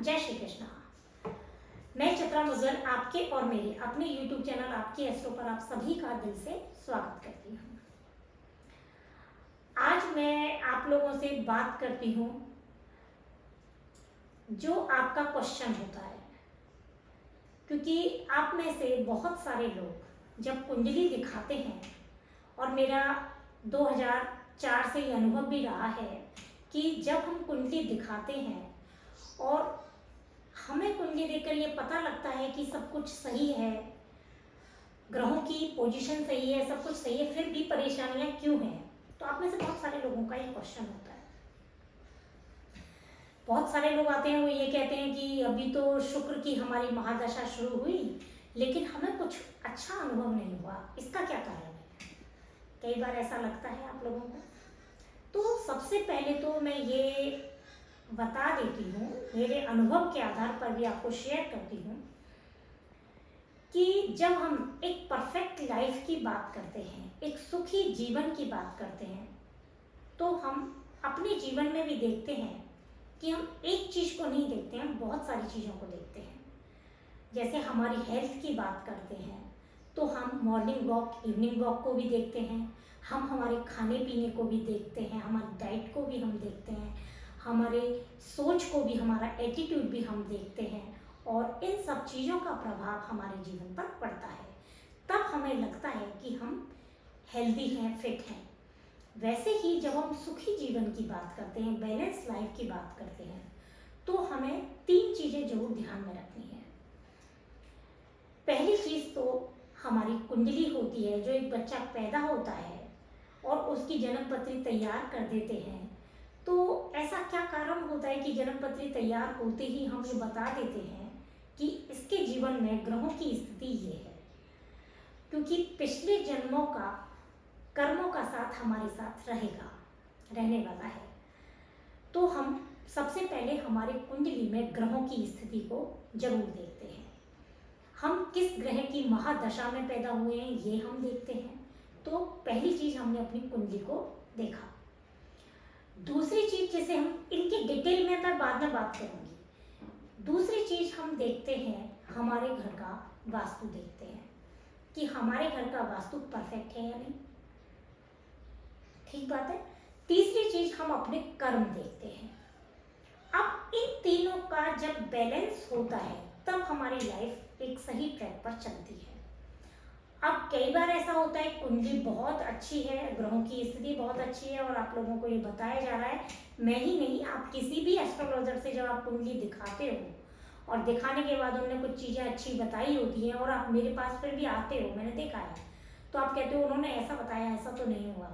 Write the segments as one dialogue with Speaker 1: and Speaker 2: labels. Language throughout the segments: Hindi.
Speaker 1: जय श्री कृष्णा। मैं चित्रा मुजल आपके और मेरे अपने YouTube चैनल आपके एस्ट्रो पर आप सभी का दिल से स्वागत करती हूँ। आज मैं आप लोगों से बात करती हूँ जो आपका क्वेश्चन होता है, क्योंकि आप में से बहुत सारे लोग जब कुंडली दिखाते हैं, और मेरा 2004 से ये अनुभव भी रहा है कि जब हम कुंडली दिखाते हैं और हमें कुंडली देखकर ये पता लगता है कि सब कुछ सही है, ग्रहों की पोजीशन सही है, सब कुछ सही है, फिर भी परेशानियां क्यों हैं। तो आप में से बहुत सारे लोगों का ये क्वेश्चन होता है। बहुत सारे लोग आते हैं, वो ये कहते हैं कि अभी तो शुक्र की हमारी महादशा शुरू हुई, लेकिन हमें कुछ अच्छा अनुभव नहीं हुआ, इसका क्या कारण है। कई बार ऐसा लगता है आप लोगों को। तो सबसे पहले तो मैं ये बता देती हूँ, मेरे अनुभव के आधार पर भी आपको शेयर करती हूँ कि जब हम एक परफेक्ट लाइफ की बात करते हैं, एक सुखी जीवन की बात करते हैं, तो हम अपने जीवन में भी देखते हैं कि हम एक चीज़ को नहीं देखते हैं, बहुत सारी चीज़ों को देखते हैं। जैसे हमारी हेल्थ की बात करते हैं तो हम मॉर्निंग वॉक, इवनिंग वॉक को भी देखते हैं, हम हमारे खाने पीने को भी देखते हैं, हमारी डाइट को भी हम देखते हैं, हमारे सोच को भी, हमारा एटीट्यूड भी हम देखते हैं, और इन सब चीज़ों का प्रभाव हमारे जीवन पर पड़ता है। तब हमें लगता है कि हम हेल्दी हैं, फिट हैं। वैसे ही जब हम सुखी जीवन की बात करते हैं, बैलेंस लाइफ की बात करते हैं, तो हमें 3 चीज़ें जरूर ध्यान में रखनी है। पहली चीज़ तो हमारी कुंडली होती है। जो एक बच्चा पैदा होता है और उसकी जन्म पत्री तैयार कर देते हैं, तो ऐसा क्या कारण होता है कि जन्म पत्री तैयार होते ही हम ये बता देते हैं कि इसके जीवन में ग्रहों की स्थिति ये है, क्योंकि पिछले जन्मों का कर्मों का साथ हमारे साथ रहने वाला है। तो हम सबसे पहले हमारे कुंडली में ग्रहों की स्थिति को जरूर देखते हैं। हम किस ग्रह की महादशा में पैदा हुए हैं ये हम देखते हैं। तो पहली चीज हमने अपनी कुंडली को देखा। दूसरी चीज, जैसे हम इनकी डिटेल में मैं बाद में बात करूंगी। दूसरी चीज हम देखते हैं, हमारे घर का वास्तु देखते हैं कि हमारे घर का वास्तु परफेक्ट है या नहीं। ठीक बात है। तीसरी चीज हम अपने कर्म देखते हैं। अब इन तीनों का जब बैलेंस होता है तब हमारी लाइफ एक सही ट्रैक पर चलती है। अब कई बार ऐसा होता है कुंडली बहुत अच्छी है, ग्रहों की स्थिति बहुत अच्छी है, और आप लोगों को ये बताया जा रहा है, मैं ही नहीं, आप किसी भी एस्ट्रोलॉजर से जब आप कुंडली दिखाते हो और दिखाने के बाद उन्होंने कुछ चीज़ें अच्छी बताई होती हैं और आप मेरे पास फिर भी आते हो, मैंने देखा है, तो आप कहते हो उन्होंने ऐसा बताया, ऐसा तो नहीं हुआ।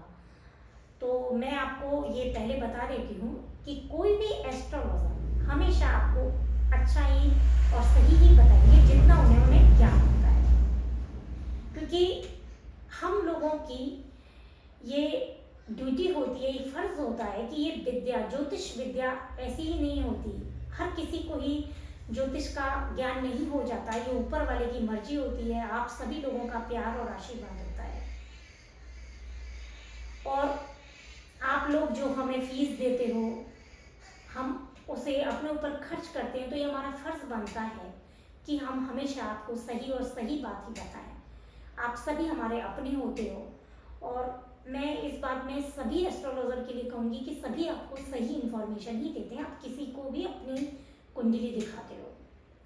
Speaker 1: तो मैं आपको ये पहले बता देती हूँ कि कोई भी एस्ट्रोलॉजर हमेशा आपको अच्छा ही और सही ही बताएंगे जितना उन्हें ज्ञान होता है, क्योंकि हम लोगों की ये ड्यूटी होती है, ये फर्ज होता है कि ये विद्या, ज्योतिष विद्या ऐसी ही नहीं होती। हर किसी को ही ज्योतिष का ज्ञान नहीं हो जाता, ये ऊपर वाले की मर्जी होती है, आप सभी लोगों का प्यार और आशीर्वाद होता है। और आप लोग जो हमें फीस देते हो, हम उसे अपने ऊपर खर्च करते हैं, तो ये हमारा फर्ज बनता है कि हम हमेशा आपको सही और सही बात ही बताएं। आप सभी हमारे अपने होते हो, और मैं इस बात में सभी एस्ट्रोलॉजर के लिए कहूँगी कि सभी आपको सही इंफॉर्मेशन ही देते हैं। आप किसी को भी अपनी कुंडली दिखाते हो,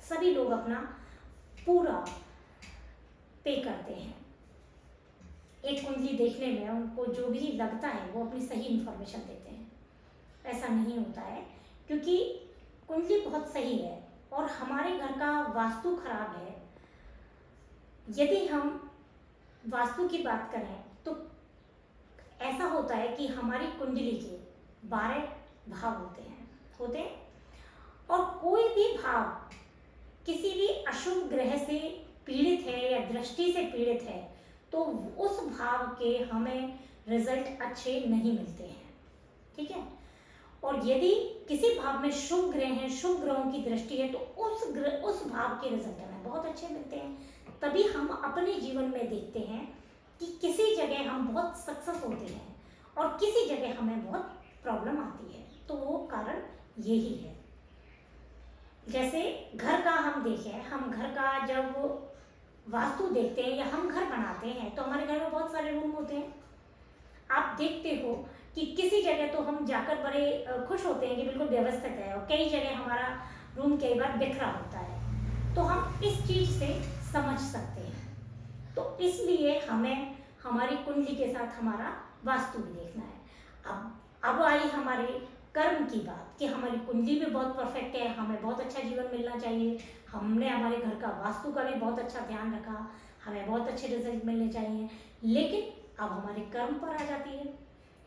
Speaker 1: सभी लोग अपना पूरा पे करते हैं। एक कुंडली देखने में उनको जो भी लगता है वो अपनी सही इंफॉर्मेशन देते हैं। ऐसा नहीं होता है, क्योंकि कुंडली बहुत सही है और हमारे घर का वास्तु खराब है। यदि हम वास्तु की बात करें तो ऐसा होता है कि हमारी कुंडली के 12 भाव होते हैं, और कोई भी भाव किसी भी अशुभ ग्रह से पीड़ित है या दृष्टि से पीड़ित है तो उस भाव के हमें रिजल्ट अच्छे नहीं मिलते हैं। ठीक है। और यदि किसी भाव में शुभ ग्रह हैं, शुभ ग्रहों की दृष्टि है, तो उस भाव के रिजल्ट हमें बहुत अच्छे मिलते हैं। तभी हम अपने जीवन में देखते हैं कि किसी जगह हम बहुत सक्सेस होते हैं और किसी जगह हमें बहुत प्रॉब्लम आती है। तो वो कारण यही है। जैसे देखें, हम घर का जब वास्तु देखते हैं या हम घर बनाते हैं तो हमारे घर में बहुत सारे रूम होते हैं। आप देखते हो कि किसी जगह तो हम जाकर बड़े खुश होते हैं कि बिल्कुल व्यवस्थित है, और कई जगह हमारा रूम कई बार बिखरा होता है। तो हम इस चीज से समझ सकते हैं। तो इसलिए हमें हमारी कुंडली के साथ हमारा वास्तु भी देखना है। अब आई हमारे कर्म की बात कि हमारी कुंडली भी बहुत परफेक्ट है, हमें बहुत अच्छा जीवन मिलना चाहिए, हमने हमारे घर का वास्तु का भी बहुत अच्छा ध्यान रखा, हमें बहुत अच्छे रिजल्ट मिलने चाहिए। लेकिन अब हमारे कर्म पर आ जाती है,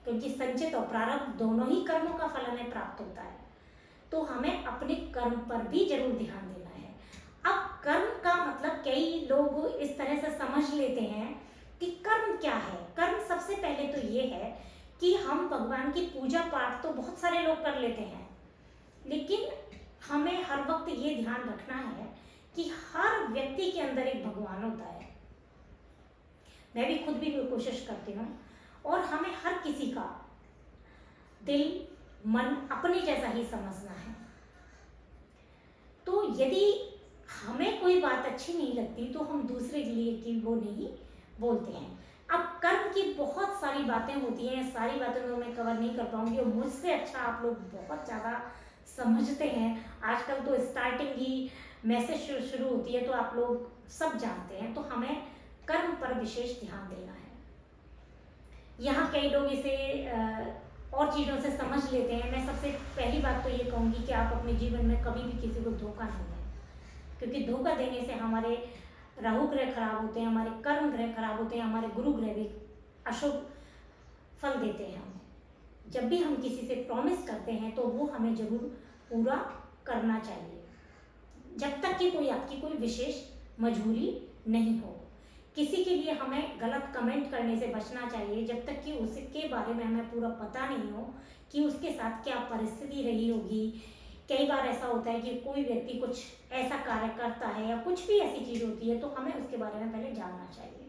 Speaker 1: क्योंकि संचित और प्रारब्ध दोनों ही कर्मों का फल हमें प्राप्त होता है। तो हमें अपने कर्म पर भी जरूर ध्यान देना है। अब कर्म का मतलब कई लोग इस तरह से समझ लेते हैं कि कर्म क्या है। कर्म सबसे पहले तो ये है कि हम भगवान की पूजा पाठ तो बहुत सारे लोग कर लेते हैं, लेकिन हमें हर वक्त ये ध्यान रखना है कि हर व्यक्ति के अंदर एक भगवान होता है। मैं भी खुद भी कोशिश करती हूँ, और हमें हर किसी का दिल मन अपने जैसा ही समझना है। तो यदि हमें कोई बात अच्छी नहीं लगती तो हम दूसरे के लिए की वो नहीं बोलते हैं। अब कर्म की बहुत सारी बातें होती हैं, सारी बातें तो मैं कवर नहीं कर पाऊंगी, और मुझसे अच्छा आप लोग बहुत ज़्यादा समझते हैं। आजकल तो स्टार्टिंग ही मैसेज शुरू होती है तो आप लोग सब जानते हैं। तो हमें कर्म पर विशेष ध्यान देना है। यहाँ कई लोग इसे और चीज़ों से समझ लेते हैं। मैं सबसे पहली बात तो ये कहूँगी कि आप अपने जीवन में कभी भी किसी को धोखा नहीं दें, क्योंकि धोखा देने से हमारे राहु ग्रह खराब होते हैं, हमारे कर्म ग्रह खराब होते हैं, हमारे गुरु ग्रह भी अशुभ फल देते हैं हमें। जब भी हम किसी से प्रॉमिस करते हैं तो वो हमें जरूर पूरा करना चाहिए, जब तक कि कोई आपकी कोई विशेष मजबूरी नहीं हो। किसी के लिए हमें गलत कमेंट करने से बचना चाहिए जब तक कि उसके बारे में हमें पूरा पता नहीं हो कि उसके साथ क्या परिस्थिति रही होगी। कई बार ऐसा होता है कि कोई व्यक्ति कुछ ऐसा कार्य करता है या कुछ भी ऐसी चीज़ होती है, तो हमें उसके बारे में पहले जानना चाहिए,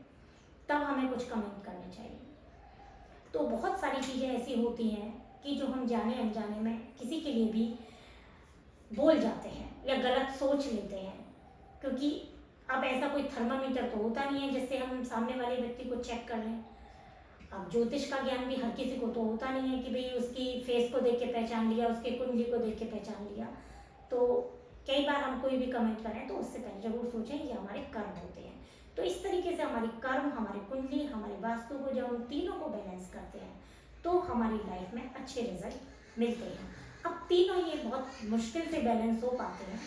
Speaker 1: तब हमें कुछ कमेंट करने चाहिए। तो बहुत सारी चीज़ें ऐसी होती हैं कि जो हम जाने अनजाने में किसी के लिए भी बोल जाते हैं या गलत सोच लेते हैं, क्योंकि अब ऐसा कोई थर्मामीटर तो होता नहीं है जिससे हम सामने वाले व्यक्ति को चेक कर लें। अब ज्योतिष का ज्ञान भी हर किसी को तो होता नहीं है कि भाई उसकी फेस को देख के पहचान लिया, उसके कुंडली को देख के पहचान लिया। तो कई बार हम कोई भी कमेंट करें तो उससे पहले जरूर सोचें ये हमारे कर्म होते हैं। तो इस तरीके से हमारी कर्म, हमारी कुंडली, हमारे वास्तु को जब हम तीनों को बैलेंस करते हैं तो हमारी लाइफ में अच्छे रिजल्ट मिलते हैं। अब तीनों ये बहुत मुश्किल से बैलेंस हो पाते हैं,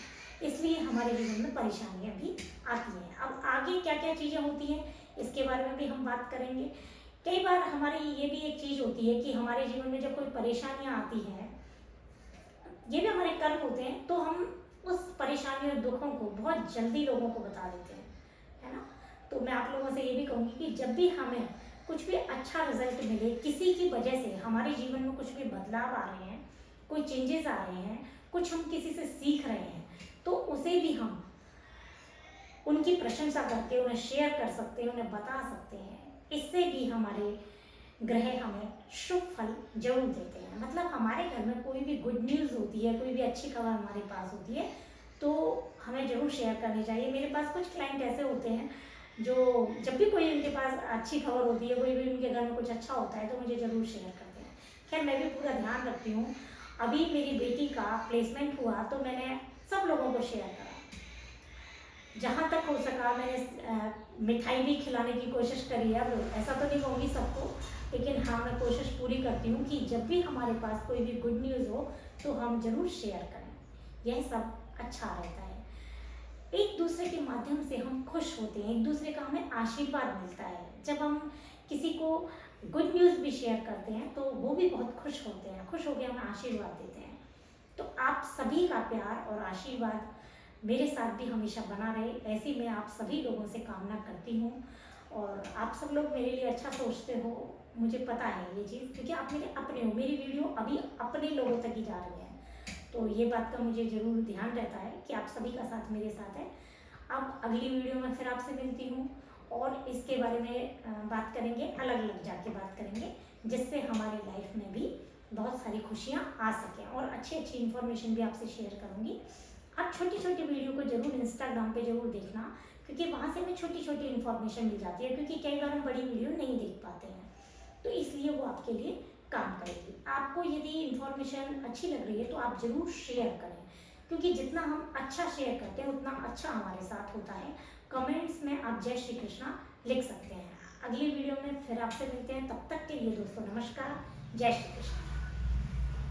Speaker 1: इसलिए हमारे जीवन में परेशानियां भी आती हैं। अब आगे क्या क्या चीज़ें होती हैं इसके बारे में भी हम बात करेंगे। कई बार हमारी ये भी एक चीज़ होती है कि हमारे जीवन में जब कोई परेशानियां आती हैं, ये भी हमारे कर्म होते हैं, तो हम उस परेशानी और दुखों को बहुत जल्दी लोगों को बता देते हैं, है ना। तो मैं आप लोगों से ये भी कहूँगी कि जब भी हमें कुछ भी अच्छा रिजल्ट मिले, किसी की वजह से हमारे जीवन में कुछ भी बदलाव आ रहे हैं, कोई चेंजेस आ रहे हैं, कुछ हम किसी से सीख रहे हैं, तो उसे भी हम उनकी प्रशंसा करके उन्हें शेयर कर सकते हैं, उन्हें बता सकते हैं। इससे भी हमारे ग्रह हमें शुभ फल जरूर देते हैं। मतलब हमारे घर में कोई भी गुड न्यूज़ होती है, कोई भी अच्छी खबर हमारे पास होती है, तो हमें जरूर शेयर करनी चाहिए। मेरे पास कुछ क्लाइंट ऐसे होते हैं जो जब भी कोई उनके पास अच्छी खबर होती है, कोई भी उनके घर में कुछ अच्छा होता है, तो मुझे जरूर शेयर करते हैं। खैर मैं भी पूरा ध्यान रखती हूँ। अभी मेरी बेटी का प्लेसमेंट हुआ तो मैंने सब लोगों को शेयर करा, जहाँ तक हो सका मैंने मिठाई भी खिलाने की कोशिश करी है। अब ऐसा तो नहीं कहूँगी सबको, लेकिन हाँ मैं कोशिश पूरी करती हूँ कि जब भी हमारे पास कोई भी गुड न्यूज़ हो तो हम जरूर शेयर करें। यह सब अच्छा रहता है। एक दूसरे के माध्यम से हम खुश होते हैं, एक दूसरे का हमें आशीर्वाद मिलता है। जब हम किसी को गुड न्यूज़ भी शेयर करते हैं तो वो भी बहुत खुश होते हैं, खुश होकर हमें आशीर्वाद देते हैं। तो आप सभी का प्यार और आशीर्वाद मेरे साथ भी हमेशा बना रहे, ऐसी मैं आप सभी लोगों से कामना करती हूँ। और आप सब लोग मेरे लिए अच्छा सोचते हो, मुझे पता है ये चीज़, क्योंकि आप मेरे अपने हो। मेरी वीडियो अभी अपने लोगों तक ही जा रही है, तो ये बात का मुझे ज़रूर ध्यान रहता है कि आप सभी का साथ मेरे साथ है। अब अगली वीडियो में फिर आपसे मिलती हूँ और इसके बारे में बात करेंगे, अलग अलग जाके बात करेंगे, जिससे हमारी लाइफ में भी बहुत सारी खुशियाँ आ सकें, और अच्छी अच्छी इन्फॉर्मेशन भी आपसे शेयर करूँगी। आप छोटी छोटी वीडियो को जरूर इंस्टाग्राम पे जरूर देखना, क्योंकि वहाँ से हमें छोटी छोटी इन्फॉर्मेशन मिल जाती है, क्योंकि कई बार हम बड़ी वीडियो नहीं देख पाते हैं, तो इसलिए वो आपके लिए काम करेगी। आपको यदि इन्फॉर्मेशन अच्छी लग रही है तो आप जरूर शेयर करें, क्योंकि जितना हम अच्छा शेयर करते हैं उतना अच्छा हमारे साथ होता है। कमेंट्स में आप जय श्री कृष्णा लिख सकते हैं। अगली वीडियो में फिर आपसे मिलते हैं, तब तक के लिए दोस्तों नमस्कार, जय श्री कृष्ण।